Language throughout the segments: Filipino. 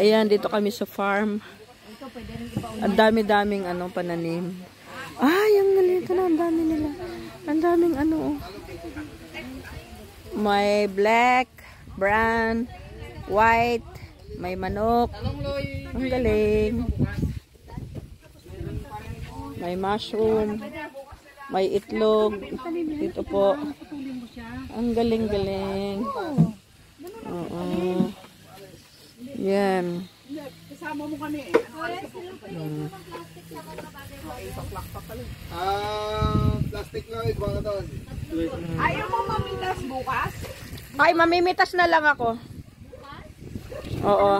Ayan, dito kami sa farm. Ang dami-daming pananim. Ay, ang galing na, ang dami nila. Ang daming May black, brown, white, may manok. Ang galing. May mushroom, may itlog. Dito po. Ang galing-galing. Oo. Yan. Kasama mo kami. Plastic na ito mga doon. Ayaw mo mamitas bukas? Ay, mamimitas na lang ako. Oo.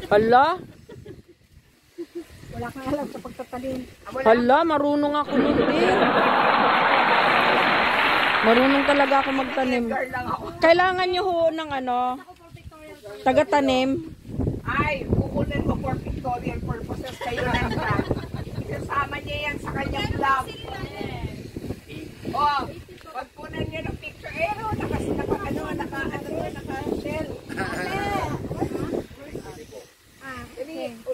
Hala? Wala kang alam sa pagtatanim. Hala, marunong ako nun eh. Marunong talaga ako magtanim. Kailangan nyo ho ng taga-tanim. Ay, kukunin mo for pictorial purposes kayo lang na. Kasama niya yan sa kanyang vlog. Oh, pagpunan niya ng picture. Naka-shell.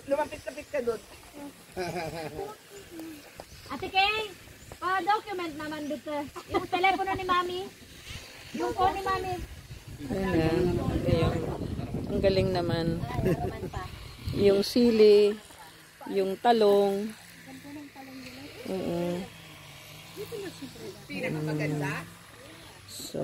Lumapit-lapit ka doon. Ate Kay, pa-document naman dito. Yung telepono ni Mami. Yung phone ni Mami. Ayan. Ang galing naman. Yung sili, yung talong. Pinakamaganda. So,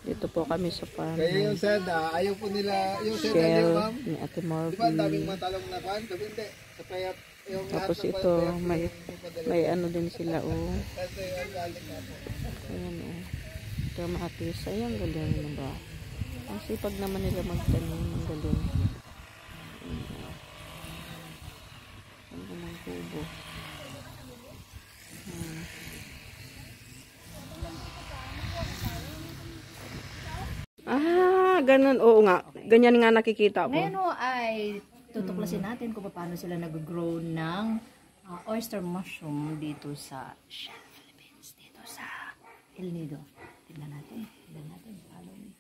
dito po kami sa farm. Kaya yung sada, ayaw po nila, yung sada niyo ma'am. Ni Ate Di Marvin. ba ang daming matalong na pan? Sabi hindi. Sa payat. Tapos ito, may din sila, oh. Kasi yung galing na po. Ayan, oh. Kamatis. Ayan, galing na ba? Ang sipag naman nila magtanim. Ang galing. Ang galing kubo. Ganun. Oo nga. Ganyan nga nakikita ko. Ngayon ay tutuklasin natin kung paano sila nag-grow ng oyster mushroom dito sa Shell Philippines. Dito sa El Nido. Tignan natin. Follow me.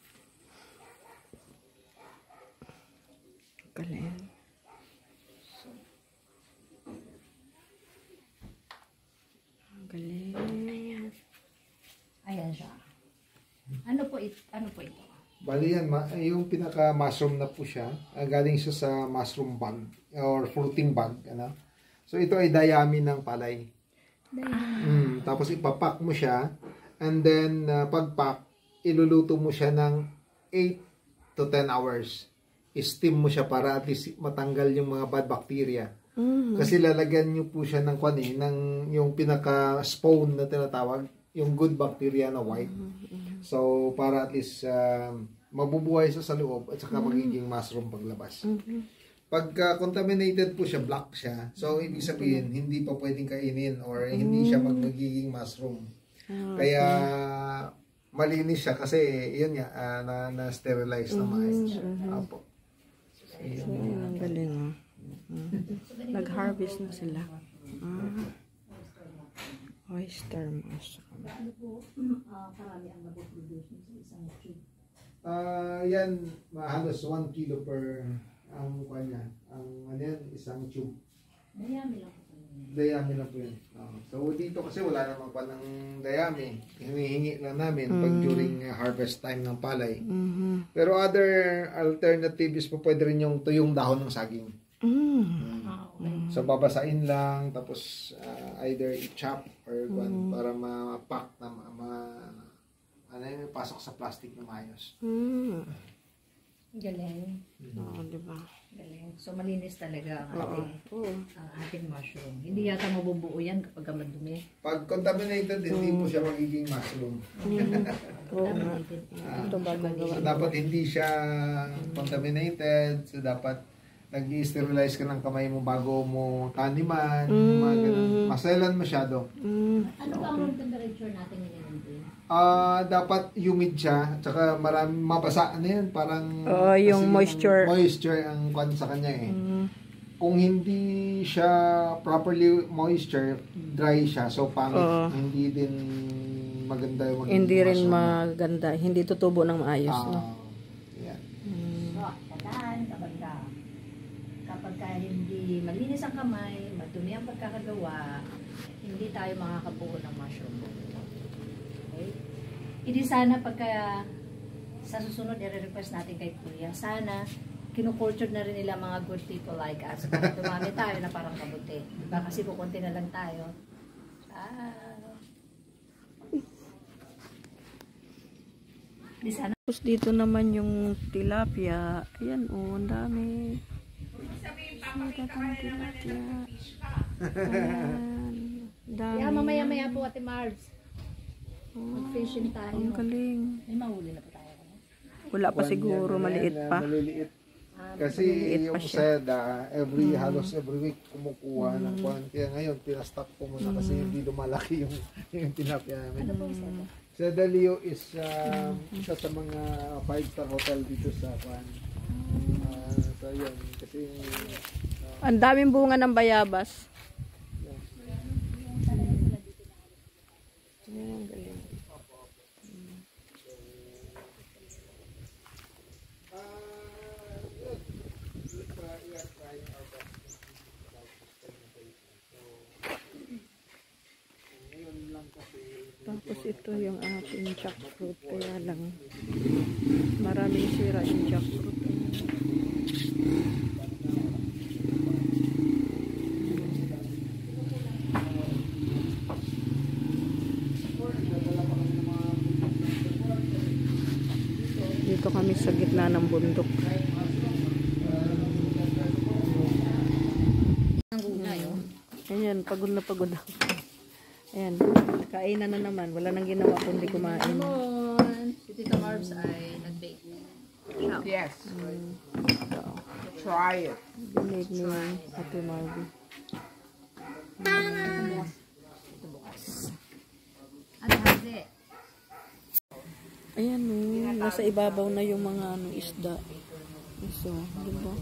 Galing. Galing. Ayan siya. Ano po ito? Bali yan, yung pinaka-mushroom na po siya. Galing siya sa mushroom bag or fruiting bag. So ito ay dayami ng palay. Tapos ipapak mo siya. And then pag-pack, iluluto mo siya ng 8 to 10 hours. I-steam mo siya para at least matanggal yung mga bad bacteria. Kasi lalagyan nyo po siya ng yung pinaka-spawn na tinatawag. Yung good bacteria na white. So, para at least mabubuhay siya sa loob at saka magiging mushroom paglabas. Pagka contaminated po siya, black siya. So, ibig sabihin, hindi pa pwedeng kainin or hindi siya magiging mushroom. Kaya, malinis siya kasi, yun nga, na-sterilize na maayos. Apo. Ang galing. Nag-harvest na sila. Oyster mushroom. Karami ang mabuproduce sa isang tube. Yan, halos 1 kilo per isang tube. Dayami lang po. Dayami lang po yun. So dito kasi wala namang pa ng dayami. Hinihingi lang namin pag during harvest time ng palay. Pero other alternatives po pwede rin yung tuyong dahon ng saging. So babasain lang tapos either i-chop or para ma-pack na pasok sa plastic na maayos. Galing. Diba? Galing. So malinis talaga ang ating mushroom. Hindi yata mabubuo yan kapag madumi. Pag contaminated, hindi po siya magiging mushroom. So dapat hindi siya contaminated. So dapat nag-i-sterilize ka ng kamay mo bago mo taniman. Maselan masyado. Ano ba ang temperature natin ngayon? Dapat humid siya. Tsaka marami mabasa na yan. Parang yung moisture. Moisture ang kwan sa kanya eh. Kung hindi siya properly moisture, dry siya. So pangit. Hindi din maganda. Hindi rin maganda. Hindi tutubo ng maayos. No? Yeah. Tandaan, kapag hindi malinis ang kamay, madumi ang pagkakagawa, hindi tayo makakabuo ng mushroom. Okay? Hindi sana pagka sa susunod i-request natin kay Kuya, sana kinukulture na rin nila mga good people like us. Dumami tayo na parang kabuti. Diba? Kasi kukunti na lang tayo. Di sana. Tapos dito naman yung tilapia. Ayan oh, ang dami. Ang tilapia. Ayan. Dami. Yeah, mamaya-maya po Ate Marbs. Mag-fishing tayo. Ang galing. May mahuli na po tayo. Wala pa siguro, maliit pa. Maliliit. Kasi yung seda, halos every week kumukuha ng kwan. Kaya ngayon, pinastock ko muna kasi hindi lumalaki yung tilapia namin. Ano po seda? Seda Leo is isa sa mga 5-star hotel dito sa kwan. So yun, kasi Ang daming bunga ng bayabas. Ayan, galing. Tapos ito yung ating jackfruit, kaya lang maraming sira yung jackfruit. Dito kami sa gitna ng bundok. Ayan, pagod na pagod ako. Ayan, kainan na naman. Wala nang ginawa kundi kumain. Si Tita Marbs ay nag-bake. Yes. Try it. Binig ni Ate Marvy. Ito bukas. Ate Haze. Ayan o, nasa ibabaw na yung mga isda. So, diba?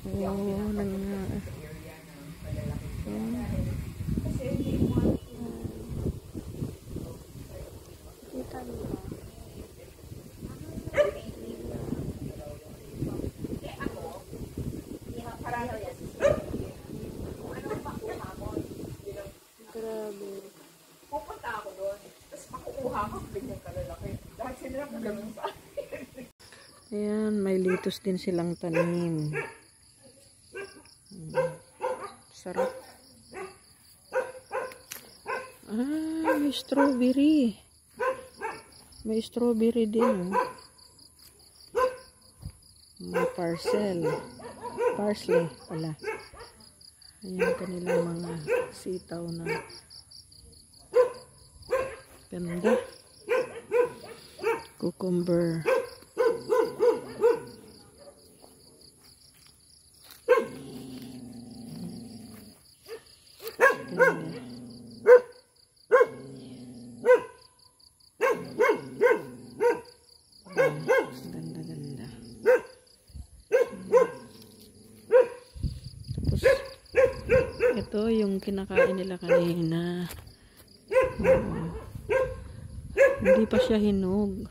Oo, kita niyo ba? Grabe. Pupunta ako doon. Tapos makukuha ko ganyan kalalaki. Dahil sila ganun sa Ayan, may litos din silang tanim. Sarap. May strawberry. May strawberry din. May parsley pala. Ayan kanilang mga sitaw na ganda. Cucumber. Ganda. Ganda. Tapos ito yung kinakain nila kanina. Hindi pa siya hinog.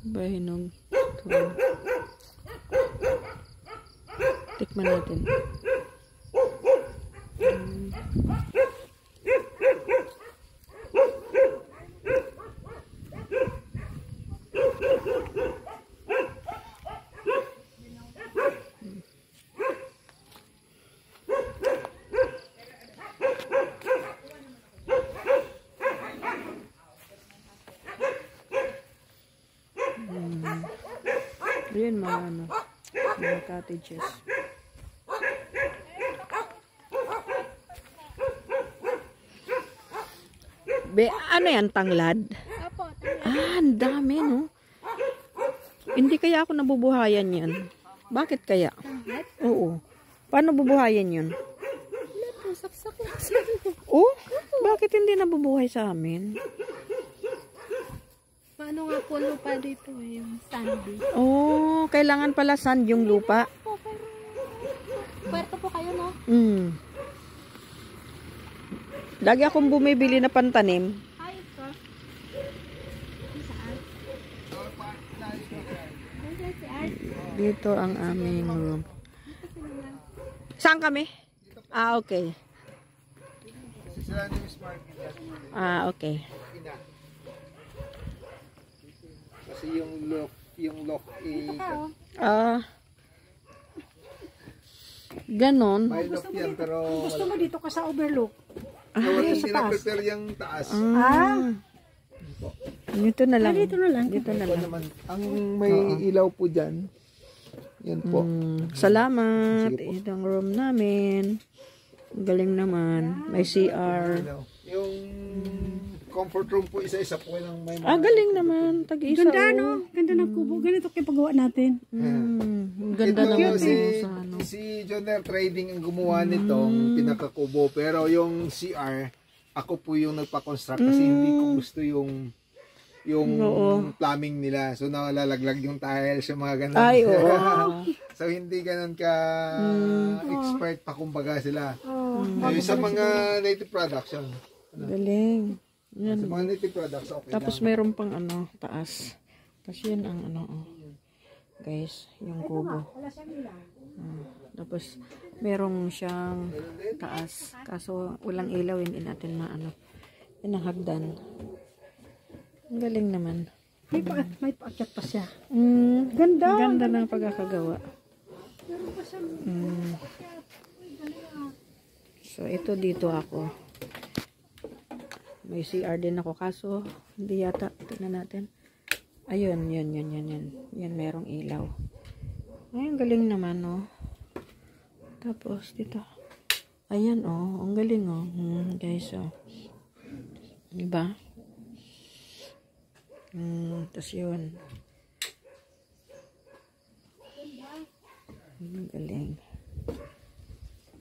Ba hinog? Ito. Tikman natin. Ayan mga cottages. Ano yan, tanglad? Opo, Ang dami, no? Hindi kaya ako nabubuhayan yan. Bakit kaya? Oo. Paano bubuhayan yun? saksak lang. Oh? Bakit hindi nabubuhay sa amin? Paano nga po lupa dito yung sandy? Oh, kailangan pala sand yung lupa. Po, pero puerto po kayo, no? Lagi akong bumibili na pantanim. Ay, ito. Saan? Dito ang aming room. Saan kami? Ah, okay. Kasi sila ni Miss Marky. Ah, okay. Ina. Kasi yung loft Ah, ganon. may loft yan pero Gusto mo dito ka sa overlook? wala yung pinaprepare yung taas. Dito na lang. Dito na lang. Dito na Ito lang. naman, ang may ilaw po dyan. Yan po. Salamat. Sige po. Ito ang room namin. Galing naman. May CR. Ilaw. Yung comfort room po isa-isa po lang may Ah, galing naman. Tag-isa. Ganda, no? Ganda ng kubo. Ganito kayo paggawa natin. Ganda Ito naman. si Joner Trading ang gumawa nitong pinakakubo. Pero yung CR, ako po yung nagpa-construct kasi hindi ko gusto yung plumbing nila. So nalalaglag yung tiles, yung mga ganun. Ay, oo. So hindi ganun ka expert pa kumbaga sila. Sa mga native products yun. Galing. Yan. Sa mga native products, okay Tapos lang. mayroon pang taas. Tapos yan ang guys, yung kubo. Tapos merong siyang taas. Kaso walang ilaw, hindi natin maano. Yan ang hagdan. Ang galing naman. May paakyat pa siya. Ganda. Ganda ng pagkakagawa. So ito dito ako. May CR din ako kaso hindi yata. Tingnan natin. Ayun, yan. Yan merong ilaw. Ay, ang galing naman, no. Tapos dito. Ayan, oh, ang galing, oh. Guys, oh. Diba? Tapos yun. Ang galing.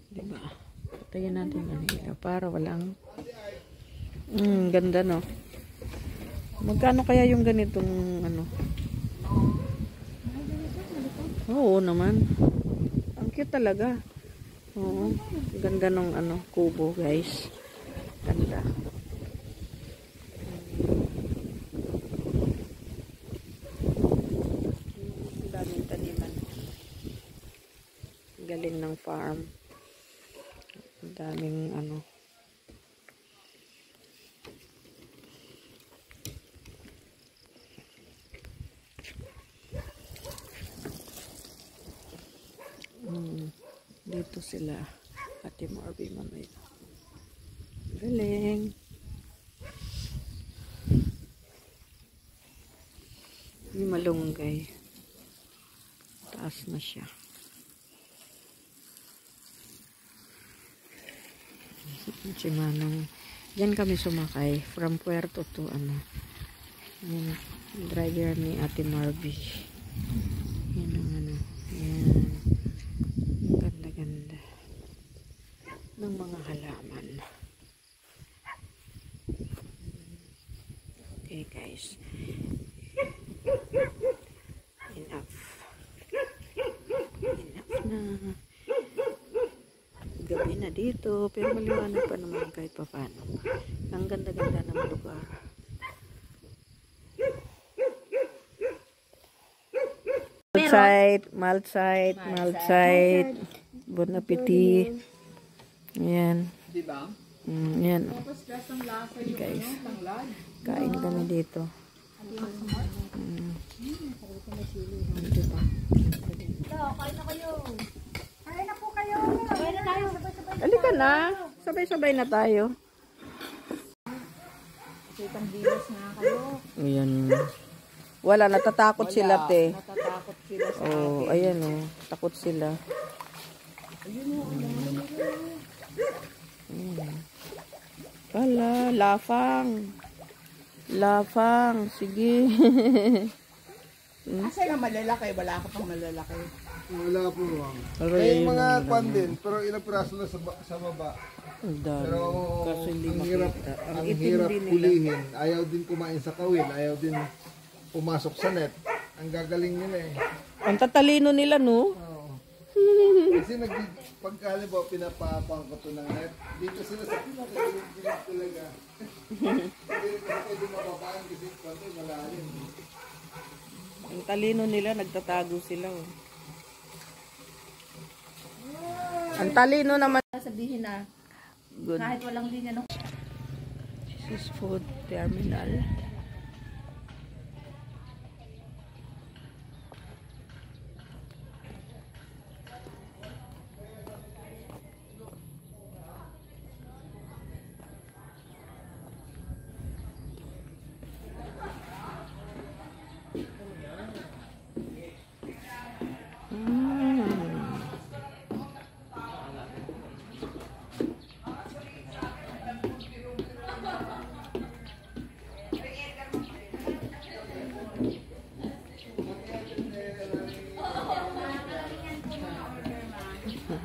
Diba? Patayin natin ang ilaw para walang ganda, no? Magkano kaya yung ganitong Oo naman. Ang cute talaga. Oo. Ganda ng kubo, guys. Ganda. Daming taniman. Galing ng farm. Daming dito sila Ate Marby mamaya. Galing. Yung malunggay. Taas na siya. Si Manong. Diyan kami sumakay. From Puerto to Yan. Driver ni Ate Marby. Yan ang Yan. Ganda-ganda. Ng mga halaman. Okay guys. Enough na. Gabi na dito pero maliwanag pa naman kahit pa paano. Ang ganda-ganda ng lugar. Malsite. Bon appetit. Ayan. Diba? Ayan. Tapos lasang lasa yung Guys. tanglad. Kain kami dito. Diba? Halika na. Sabay-sabay na tayo. Kitang bilas na kayo. Ayan. Wala, natatakot sila, te. Natatakot sila sa Oh, ayan oh. Takot sila. Kala, lafang. Lafang, sige. Asa yung malalaki? Wala ka pang malalaki. Wala po. Pero May yun mga ang kwan din, pero ilang piraso lang sa baba. Ang dami. Pero Kasi hindi ang hirap, makita. ang itim hirap din nila. pulihin. Ayaw din kumain sa kawil, ayaw din pumasok sa net. Ang gagaling nila eh. Ang tatalino nila, no? Oo. Kasi pagka ba pinapapang ko to ng net, dito sila sa pinakagilid talaga. Hindi rin kasi pwede mababaan kasi konti malalim. Ang talino nila, nagtatago sila. Oh. Ang talino naman. Sabihin na, Good. kahit walang linya, no? This is food terminal.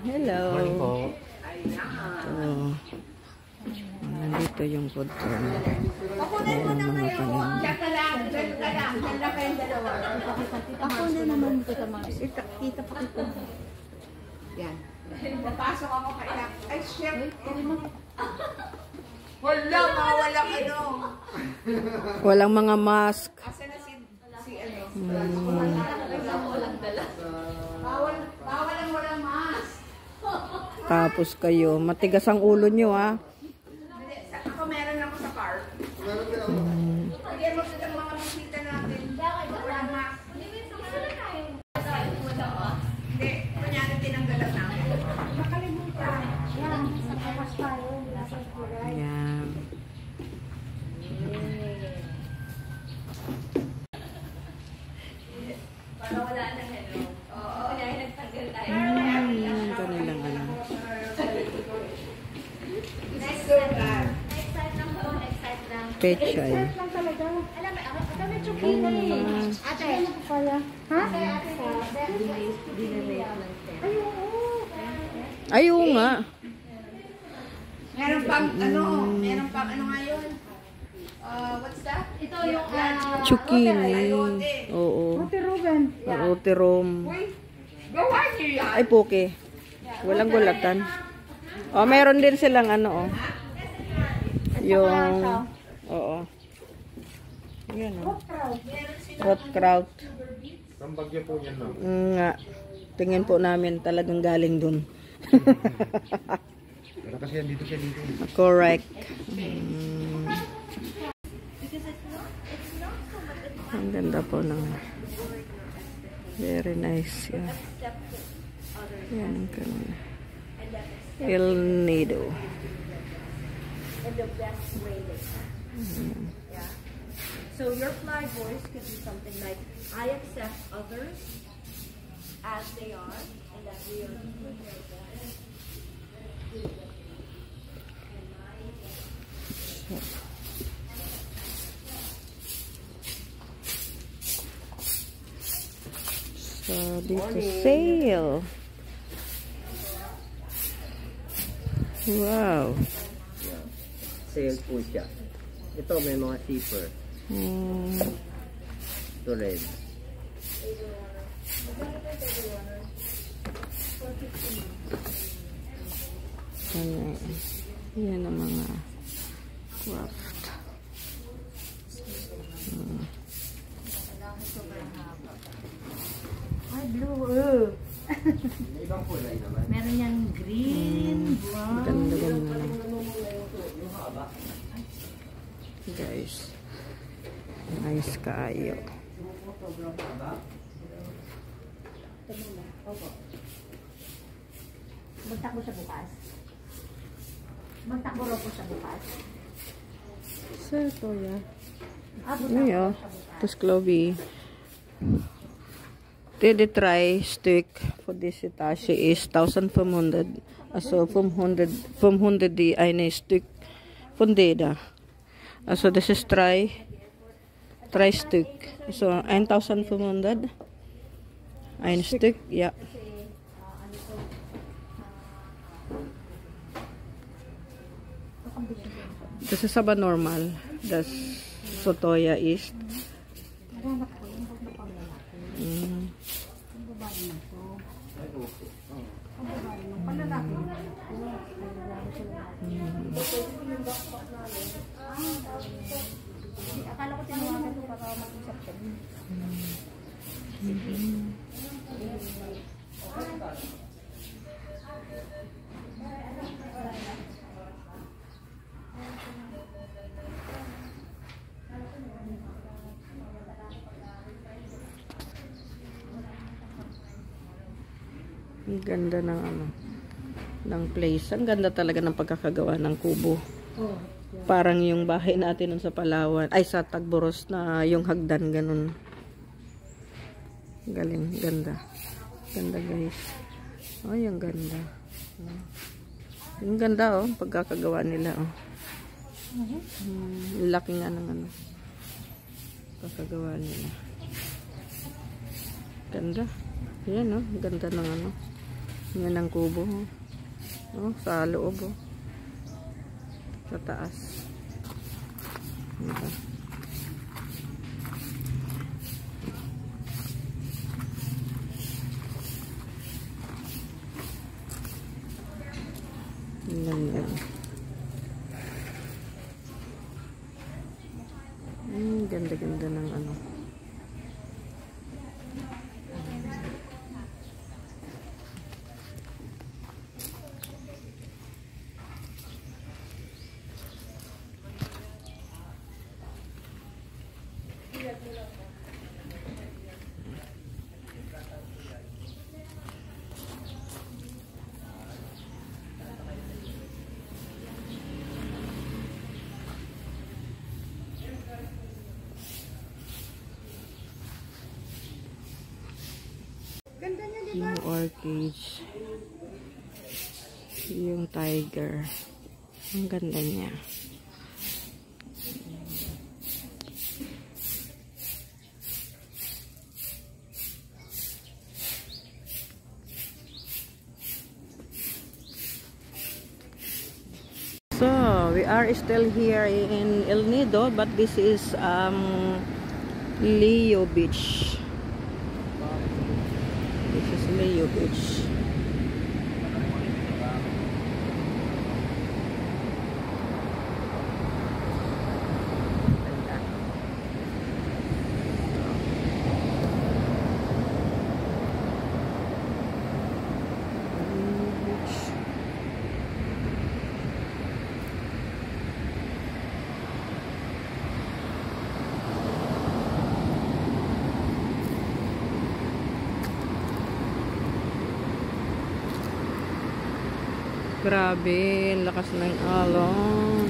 Hello. Nandito yung food terminal. Ayan ang mga paninda. Ako na naman kita, Mars. Kita pa kita. Yan. Papasok ako kaya. Ay, chef. Wala, mga walang ano. Walang mga mask. Asa na si ano? Walang dala. Bawal ang walang mask. Tapos kayo, matigas ang ulo nyo ha. Ako meron ako sa car. Sige, maganda ang mga bisita natin. Walang mask. Hindi, kunyari tinanggalan namin. Makalimutan. Yan, sa kapas tayo. Ayan. Para wala na hello. Oo, kaya nagtanggal tayo. Ang kanilang ano. Next time. Next time lang po. Next time lang. Pechay. Alam mo, kami chukina eh. Ate. Ha? Ate. Dinelate lang. Ay, oo nga. Meron pang ano nga yun? What's that? Ito yung Zucchini. Oo. Rote rom. Uy, gawa niyo yan. Ay, poke. Walang gulatan. Oh, meron din silang ano, oh. Yung, oo. Yan, oh. Rot kraut. Ang bagyo po niyan, no? Nga. Tingin po namin talagang galing dun. Pero kasi yan dito siya dito. Correct. Ang ganda po ng very nice. Yeah. Yan ang kanina. El Nido. in the best way they can. Yeah. So your fly voice could be something like, I accept others as they are, and that we are good like that. So, dito sale. Wow. Sale po siya. Ito may mga zipper. Ito red. Yan ang mga craft. Ay, blue. May ibang kulay naman. Meron yan green, brown. Ganda-ganda lang. Guys. Nice kaayo. Magtakbo sa bukas. Magtakbo rin po sa bukas. So, ito ya. Magtakbo Ayo. sa bukas. Tapos Clovey. The try stick for this itashi is 1,500. Also, 500 di eine Stück fundeda. Also, this is try stick. So, 1,500. Ein Stück, ja. Das ist aber normal. Das Sotoya ist. Akala ko tinawagan ko para mag-usap kami. Ang ganda ng ng place. Ang ganda talaga ng pagkakagawa ng kubo. Parang yung bahay natin nun sa Palawan. Ay, sa Tagboros na yung hagdan, ganun. Galing, ganda. Ganda, guys. Ay, ang ganda. Yung ganda, oh. Pagkakagawa nila, oh. Laki nga ng pagkakagawa nila. Ganda. Yan, oh. Ganda ng yan ang kubo, oh. Oh, sa loob, oh. Sa taas. Diba? Yan. Ganda-ganda ng yung orchids, yung tiger, ang ganda niya. So we are still here in El Nido, but this is Leo Beach. This is Leo Beach. Grabe, lakas ng alon.